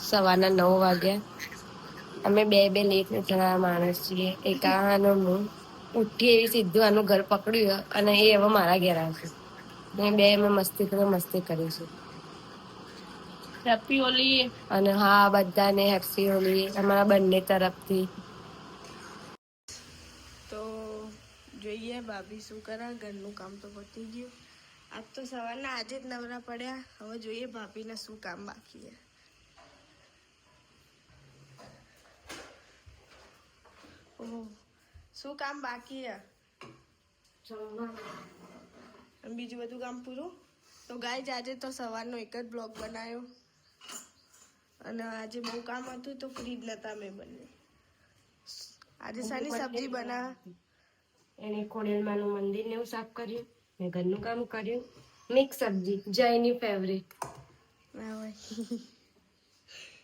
સવારના 9 વાગ્યા. અમે બે લેટ ઉઠનારા માણસ છીએ. એક આનો હું ઉઠી એવી સીધું આનું ઘર પકડ્યું અને એ હવે મારા ઘેર આવશે. બે અમે મસ્તી કરીશું. હેપી હોલી. અને હા, બધાને હેપી હોલી અમારા બંને તરફથી. તો જોઈએ ભાભી શું કરે. ઘરનું કામ તો પતી ગયું. આજ તો સવારના આજે જ નવરા પડ્યા. હવે જોઈએ ભાભીને શું કામ બાકી છે. ઓહ, શું કામ બાકી છે? બીજું બધું કામ પૂરું. તો ગાઈઝ આજે તો સવારનો એક જ બ્લોગ બનાવ્યો અને આજે બહુ કામ હતું તો ફ્રી જ નતા મેં બંને. આજે શાની સબ્જી બના? એને ખોડિયારમાંનું મંદિર ને એવું સાફ કર્યું, મેં ઘરનું કામ કર્યું. મિક્સ સબ્જી, જયની ફેવરેટ.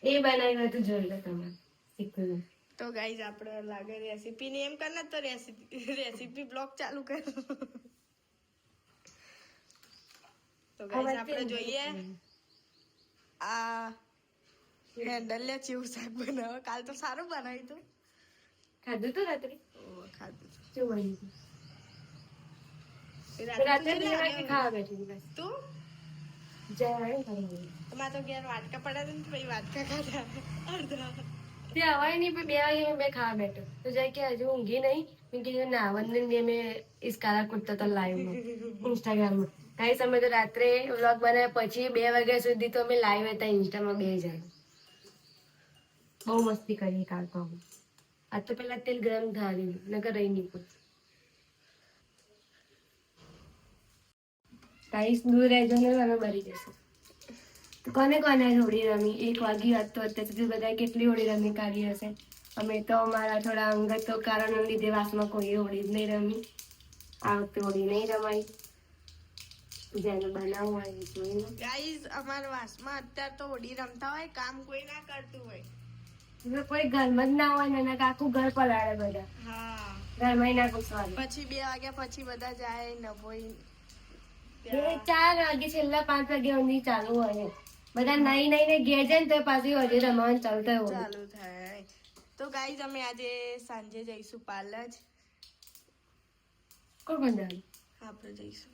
એ બનાવ્યું હતું, જોઈ લો તમે શીખવું. તો ગાઈઝ આપણે લાગે રેસીપી ની એમ કરના તો રેસીપી બ્લોગ ચાલુ કર. તો ગાઈઝ આપણે જોઈએ આ હેન્ડલ લે ચેવું શાક બનાવે. કાલ તો સારું બનાવ્યું હતું. ખાધું તો રાત્રે? ખાધું શું બન્યું? રાત્રે 2 વાગે ખાવા બેઠી બસ. તું તમારે તો ઘેર વાટકા પડ્યા ને પછી વાટકા ખાધા અડધા. તે હવાય નહીં, પણ 2 વાગે મેં ખાવા બેઠો તો જાય કે હજુ ઊંઘી નહીં. મેં કીધું ના, વંદન મેં ઇસ્કારા કૂદતો તો લાઈવમાં ઇન્સ્ટાગ્રામમાં. ગાઈસ અમે તો રાત્રે વ્લોગ બનાવ્યા પછી 2 વાગ્યા સુધી તો અમે લાઈવ હતા ઇન્સ્ટામાં. 2 જાય બહુ મસ્તી કરી કાલ તો. આજ તો પેલા તેલ ગરમ થવા દીધું, નકર રહી નહીં પૂછ. ગાઈસ દૂર રહેજો ને, અમે બરી જશે. કોને કોને હોળી રમી? 1 વાગી વાત તો અત્યાર સુધી બધા કેટલી હોળી રમી કાઢી હશે. અમે તો અમારા થોડા અંગત કારણો લીધે વાસમાં કોઈ હોળી જ નહીં રમી. આ વખતે હોળી નહીં રમાઈ. જેને બનાવવું હોય એ જોઈ લો. ગાઈઝ અમારા વાસમાં અત્યારે તો હોળી રમતા હોય, કામ કોઈ ના કરતું હોય. કોઈ ઘરમાં જ ના હોય ને આખું ઘર પલાળે બધા. હા, ઘરમાં ના ઘુસવાનું. પછી 2 વાગ્યા પછી બધા જાય નભોઈ. 4 વાગે છેલ્લા 5 વાગ્યા સુધી ચાલુ હોય. બધા નહીં ને ઘેર જાય ને તો પાછી હોળી રમવાનું ચાલુ થાય. તો ગાઈઝ અમે આજે સાંજે જઈશું પાર્લર. કોણ બંધાવ? આપણે જઈશું.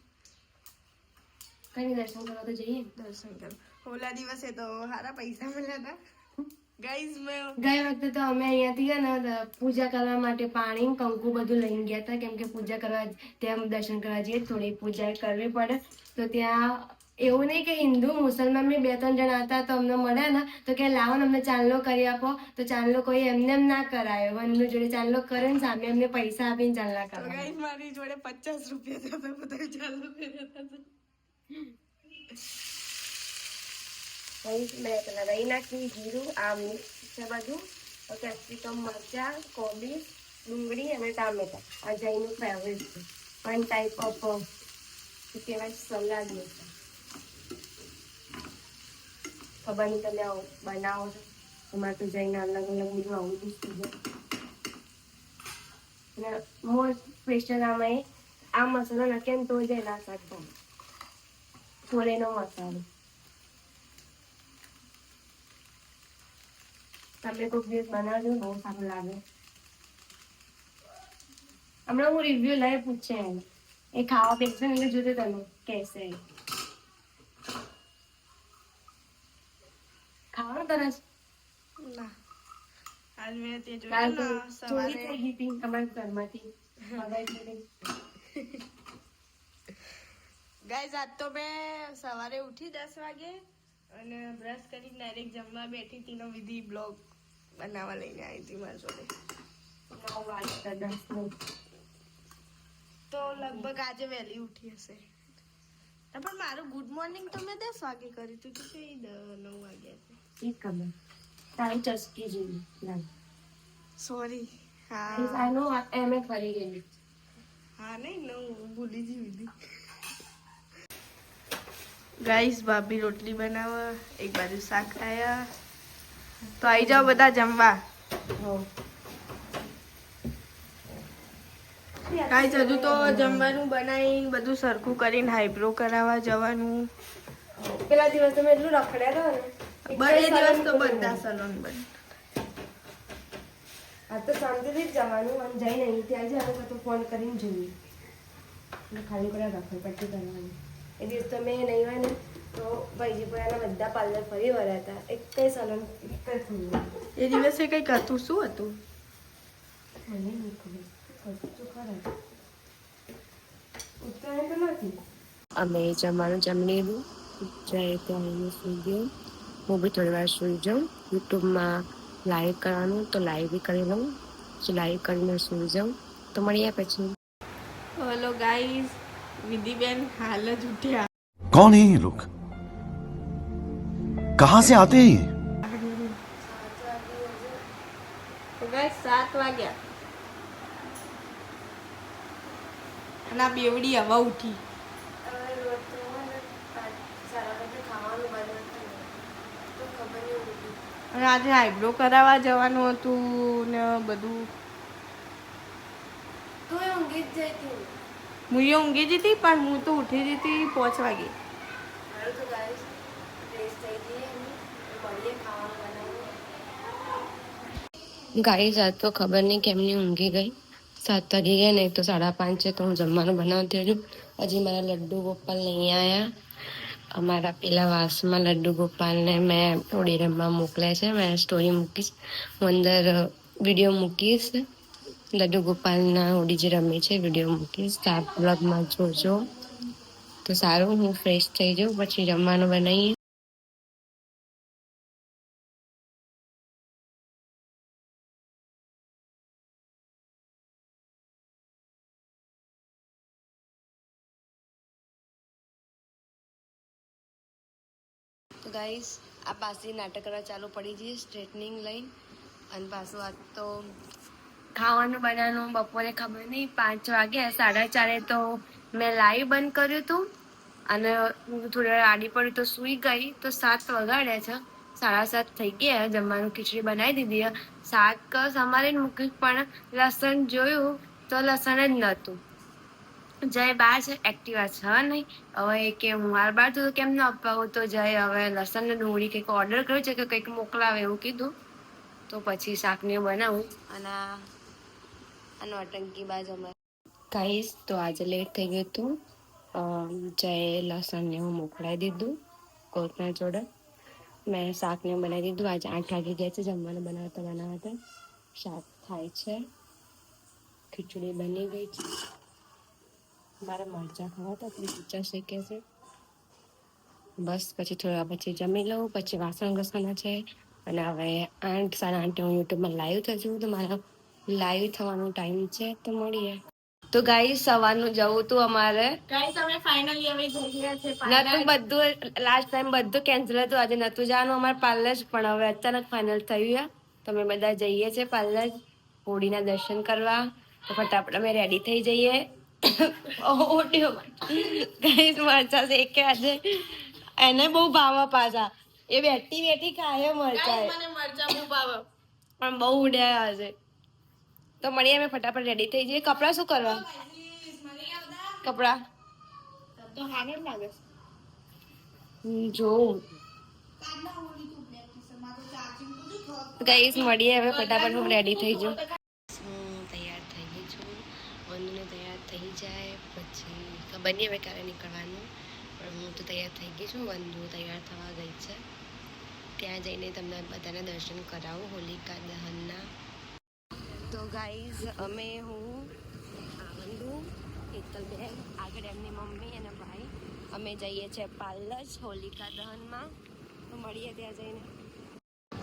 કઈ દર્શન કરવા તો જઈએ. દર્શન કરવા ઓલા દિવસે તો સારા પૈસા મળ્યા હતા. ગાઈઝ ગઈ વખતે તો અમે અહીંયાથી ને પૂજા કરવા માટે પાણી કંકુ બધું લઈને ગયા હતા. કેમ કે પૂજા કરવા ત્યાં દર્શન કરવા જઈએ, થોડી પૂજા કરવી પડે. તો ત્યાં એવું નહીં કે હિન્દુ મુસલમાન 2-3 જણા હતા તો અમને મળ્યા ને તો કે લાવો ને અમને ચાંદલો કરી આપો. તો ચાંદલો કોઈ એમને એમ ના કરાયો. વનનું જોડે ચાંદલો કરે ને સામે એમને પૈસા આપીને ચાંદલા કરાવે. ગાઈઝ મારી જોડે 50 રૂપિયા હતા, બધા ચાંદલો કર્યા હતા. મેં પેલા રહી નાખી જીરું, આ મિક્સ છે બધું. કેપ્સિકમ, મરચાં, કોબીજ, ડુંગળી અને ટામેટા. આ જઈનું ફેવરેટ છે. 1 ટાઈપ ઓફ કહેવાય સલાડ. ખબર નહીં તમે બનાવો છો. તમારે તો જઈને અલગ અલગ બધું આવું બધું. અને મોસ્ટ સ્પેશિયલ આમાં આ મસાલો નાખે ને તો જાય ના શાક ભાવે. છોલેનો મસાલો. તમે કોઈ દિવસ બનાવજો, બહુ સારું લાગે. હમણાં હું રિવ્યુ લઈ પૂછે એ ખાવા બેસશે એટલે જોજો તમે કેસે. ખાવાનું તરસ ના. આજ મેં તે કાલ તો જોયું ને ચોરી સવારે. થઈ ગઈ હતી તમારા ઘરમાંથી. ગાઈઝ આજ તો મેં સવારે ઉઠી 10 વાગે અને બ્રશ કરી ડાયરેક્ટ જમવા બેઠી હતી. નો વિધિ બ્લોગ બનાવવા લઈને આવી હતી મારી જોડે. 9 વાગ્યા 10 તો લગભગ આજે વહેલી ઉઠી હશે. પણ મારું ગુડ મોર્નિંગ તો મેં 10 વાગે કર્યું હતું. તો કે 9 વાગ્યા છે. ઠીક ખબર તારી ચસ્કી જેવી લાગે. સોરી. હા આનો એમે ફરી ગઈ. હા નહીં હું ભૂલી જ વિધિ. ગાઈસ ભાભી રોટલી બનાવવા, એક બાજુ શાક ખાયા. તો આવી જાઓ બધા જમવા. ગાઈસ હજુ તો જમવાનું બનાવીને બધું સરખું કરીને હાઈબ્રો કરાવવા જવાનું. પેલા દિવસ તમે એટલું રખડ્યા હતા ને એ દિવસ તો બધા સલોન બંધ. આ તો શાંતિથી જ જવાનું અને જઈને અહીંથી આવી જવાનું તો ફોન કરીને જોઈએ એટલે ખાલી પેલા રખડ પટ્ટી કરવાની. એ દિવસ તો મેં નહીં હોય ને તો ભાઈજીપુરાના બધા પાર્લર ફરી વળ્યા હતા. એક કઈ સલૂન એક કઈ ખુલ્લું. એ દિવસે કંઈક હતું, શું હતું? મને નહીં ખબર, તો ખરા ઉત્તરાયણ તો નથી. અમે જમવાનું જમી લીધું, જાય ત્યાં સુઈ ગયું. હું બી થોડી વાર સુઈ જાઉં. યુટ્યુબમાં લાઈવ કરવાનું તો લાઈવ બી કરી લઉં, પછી લાઈવ કરીને સુઈ જાઉં. તો મળીએ પછી. હેલો ગાઈસ, વિધિબેન હાલ જ ઉઠ્યા. कौन है ये लोग कहां से आते हैं ये તો ગાઈસ 7 વાગ્યા અને આ બેવડી હવા ઉઠી. અને આજે આઈબ્રો કરાવવા જવાનું હતું ને બધું. તો એ ઊંઘી જ જતી. હું એ ઊંઘી જતી પણ હું તો ઉઠી જતી 5 વાગે. તો ગાઈસ ફ્રેશ થઈ જઈએ અને મળીએ ખાવાનું બનાવીને. ગાઈસ આજ તો ખબર નહીં કેમની ઊંઘી ગઈ. 7 વાગી ગયા ને તો 5:30 છે તો હું જમવાનું બનાવતી હજુ. હજી મારા લડ્ડુ ગોપાલ નહીં આવ્યા. અમારા પેલા વાસમાં લડ્ડુ ગોપાલને મેં થોડી રમવા મોકલ્યા છે. મેં સ્ટોરી મૂકીશ, હું અંદર વિડીયો મૂકીશ. લડ્ડુ ગોપાલના હોડી જે રમે છે વિડીયો મૂકીશ, તો આપ બ્લોગમાં જોજો. તો સારું, હું ફ્રેશ થઈ જાઉં પછી જમવાનું બનાવીએ. તો ગાઈસ આ પાછી નાટક કરવા ચાલુ પડી જઈએ સ્ટ્રેટનિંગ લઈને. અને પાછું આજ તો ખાવાનું બનાવવાનું બપોરે ખબર નહીં 5 વાગ્યા 4:30 તો મેં લાઈવ બંધ કર્યું હતું અને હું થોડી વાર આડી પડી તો સૂઈ ગઈ. તો 7 વાગ્યા છે, 7:30 થઈ ગયા. જમવાનું ખીચડી બનાવી દીધી. શાક સમારે મૂક્યું પણ લસણ જોયું તો લસણ જ નહોતું. જય બહાર છે, એક્ટિવા છે નહીં. હવે કે હું હાલ બહાર તો કેમ ન અપાવું, તો જય હવે લસણ ને ડુંગળી કંઈક ઓર્ડર કર્યું છે કે કંઈક મોકલાવે એવું કીધું. તો પછી શાકને બનાવું. અને આનો અટંકી બાજ અમારે ગાઈસ તો આજે લેટ થઈ ગયું હતું. જય લસણને હું મોકલાવી દીધું કોઈકના જોડે. મેં શાકને બનાવી દીધું. આજે 8 વાગી ગયા છે. જમવાનું બનાવતા શાક થાય છે, ખીચડી બની ગઈ છે. મારે મરચાં ખાવા હતા મરચાં શેકે છે. બસ પછી થોડા પછી જમી લઉં, પછી વાસણ ઘસવાના છે. અને હવે 8 8:30 હું યુટ્યુબમાં લાઈવ થશું. તો મારા લાઈવ થવાનો ટાઈમ છે, તો મળીએ. તો ગાઈસ સવારનું જવું હતું અમારે. ગાઈસ અમે ફાઇનલી હવે જઈ રહ્યા છે નતું બધું લાસ્ટ ટાઈમ બધું કેન્સલ હતું. આજે નતું જવાનું અમારે પાર્લર, પણ હવે અચાનક ફાઇનલ થયું. તો અમે બધા જઈએ છીએ પાર્લર હોળીના દર્શન કરવા. તો ફટાફટ અમે રેડી થઈ જઈએ. ગાઈસ મરચા શેકે આજે એને બહુ ભાવ પાછા. એ બેઠી ખાય મરચા, મને મરચા બહુ ભાવે પણ બહુ ઉડ્યા આજે. તો મળીએ, અમે ફટાફટ રેડી થઈ જઈએ. કપડા શું કરવા? કપડા તો હારે લાગે જોઉં. ગાઈસ મળીએ હવે ફટાફટ. હું રેડી થઈ જાઉં. હું તૈયાર થઈ ગઈ છું. વનુને તૈયાર થઈ જાય પછી ખબર નહીં હવે ક્યારે નીકળવાનું, પણ હું તો તૈયાર થઈ ગઈ છું. વનુ તૈયાર થવા ગઈ છે. ત્યાં જઈને તમને બધાને દર્શન કરાવું હોલિકા દહનના. તો ગાઈઝ અમે હું વનુ, હેતલબેન, આગળ એમની મમ્મી અને ભાઈ અમે જઈએ છીએ પાર્લર હોલિકા દહનમાં. તો મળીએ ત્યાં જઈને.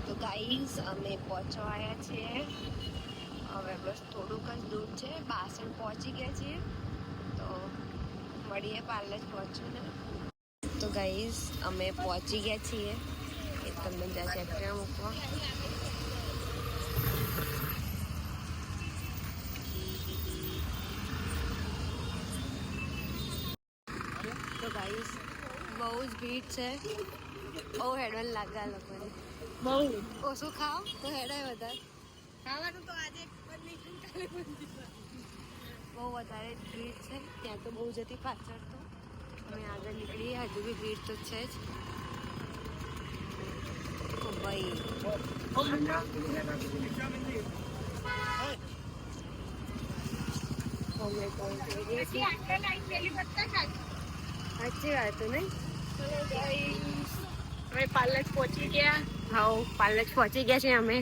તો ગાઈઝ અમે પહોંચવા આવ્યા છીએ. હવે બસ થોડુંક જ દૂર છે, બાસણ પહોંચી ગયા છીએ. તો મળીએ પાર્લર પહોંચીને. તો ગાઈઝ અમે પહોંચી ગયા છીએ. એ તમને જશે એક્ટિવા મૂકવા. તો ગાઈઝ બહુ જ ભીડ છે, બહુ હેડવન લાગે આ લોકોને. બહુ ઓછું ખાઓ તો હેડાય વધારે. ખાવાનું તો આજે બહુ વધારે ભીડ છે. ત્યાં તો બહુ જતી પાછળ. તો અમે આગળ નીકળીએ, હજુ બી ભીડ તો છે જ. સાચી વાત નહીં? અમે પાર્લર પહોંચી ગયા. હા, પાર્લર પહોંચી ગયા છે અમે.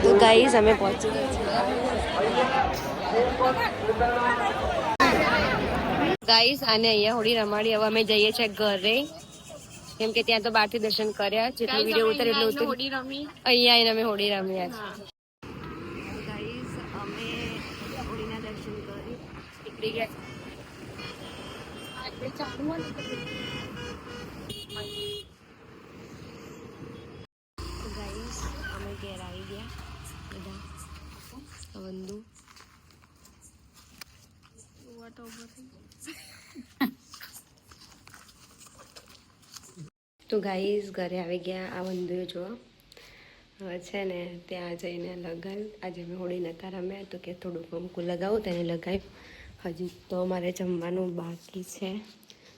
તો ગાઈસ અમે પહોંચી ગયા ગાઈસ અને અહીંયા હોળી રમાડી. હવે અમે જઈએ છીએ ઘરે, કેમ કે ત્યાં તો બહારથી દર્શન કર્યા. જેટલો વિડીયો ઉતરે એટલું ઉતરી. હોડી રમી. અહીંયા આવીને અમે હોળી રમ્યા છે. ગાઈસ અમે હોળીના દર્શન કરી નીકળી ગયા. ગાઈસ અમે ઘેર આવી ગયા બધા. વંદુ તો ગાઈસ ઘરે આવી ગયા. આ વંદુએ જો હવે છે ને ત્યાં જઈને લગાવ્યું. આજે અમે હોળી નતા રમ્યા તો કે થોડું કંકુ લગાવું, તેને લગાવ્યું. હજી તો અમારે જમવાનું બાકી છે,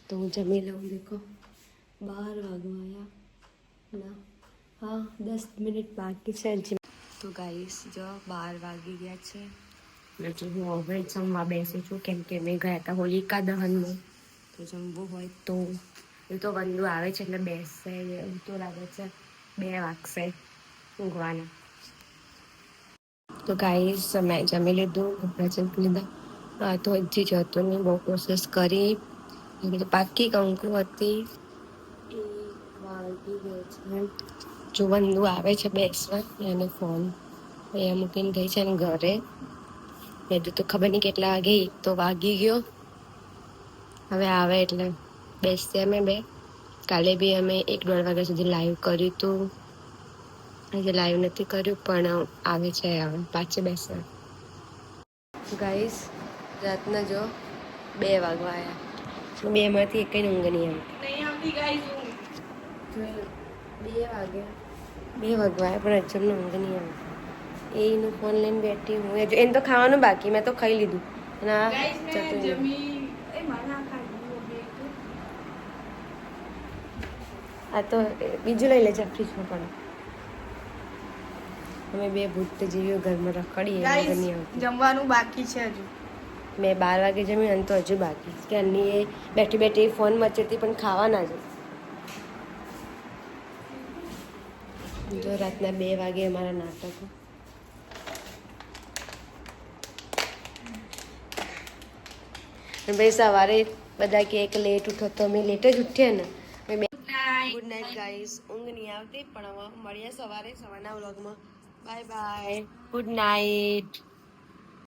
તો હું જમી લઉં. દેખો 12 વાગવા આવ્યા ના, હા 10 મિનિટ બાકી છે હજી. તો ગાઈસ જો 12 વાગી ગયા છે. એટલે હું હવે જમવા બેસું છું, કેમ કે મેં ગયા હતા હોલિકા દહનમાં, તો જમવું હોય તો એ તો વંદુ આવે છે એટલે બેસશે. એવું તો લાગે છે 2 વાગશે ઊંઘવાના. તો ગાઈસ મેં જમી લીધું, કપડાં ચંપી લીધા. તો હજી જતું નહીં, બહુ પ્રોસેસ કરી. પાકી કંકુ હતી એ વાગી ગઈ છે. જો વંદુ આવે છે બેસવા, એને ફોન અહીંયા મૂકીને ગઈ છે ને ઘરે. મેં તો ખબર નહીં કેટલા વાગે, 1 તો વાગી ગયો. હવે આવે એટલે બેસશે અમે બે. કાલે બી અમે 1-1.5 વાગ્યા સુધી લાઈવ કર્યું હતું. આજે લાઈવ નથી કર્યું, પણ આવે છે હવે પાછી બેસવા. ગાઈસ રાતના જો 2 વાગવા આવ્યા. 2 માંથી એકઈ ઊંઘ નહીં આવતી ગાઈસ. 2 વાગ્યા 2 વાગવા આવ્યા, પણ અજબનો ઊંઘ નહીં આવે. એનું ફોન લઈને બેઠી હું. એને તો ખાવાનું બાકી, મેં તો ખાઈ લીધું. અને આ જતું રહ્યું. આ તો બીજું લઈ લેજે ફ્રીજમાં પણ. અમે 2 ભૂત જેવીઓ ઘરમાં રખડીએ. જમવાનું બાકી છે હજુ. મેં 12 વાગે જમી, અને તો હજુ બાકી કે અન્ય એ બેઠી બેઠી ફોન મચેતી, પણ ખાવા ના જ. જો રાતના 2 વાગે અમારા નાટકો. અને ભાઈ સવારે બધા કે એક લેટ ઉઠો, તો અમે લેટ જ ઉઠ્યા ને. Good night guys. ઊંઘ નહીં આવતી, પણ હવે મળીએ સવારના વ્લોગમાં. Bye bye, good night.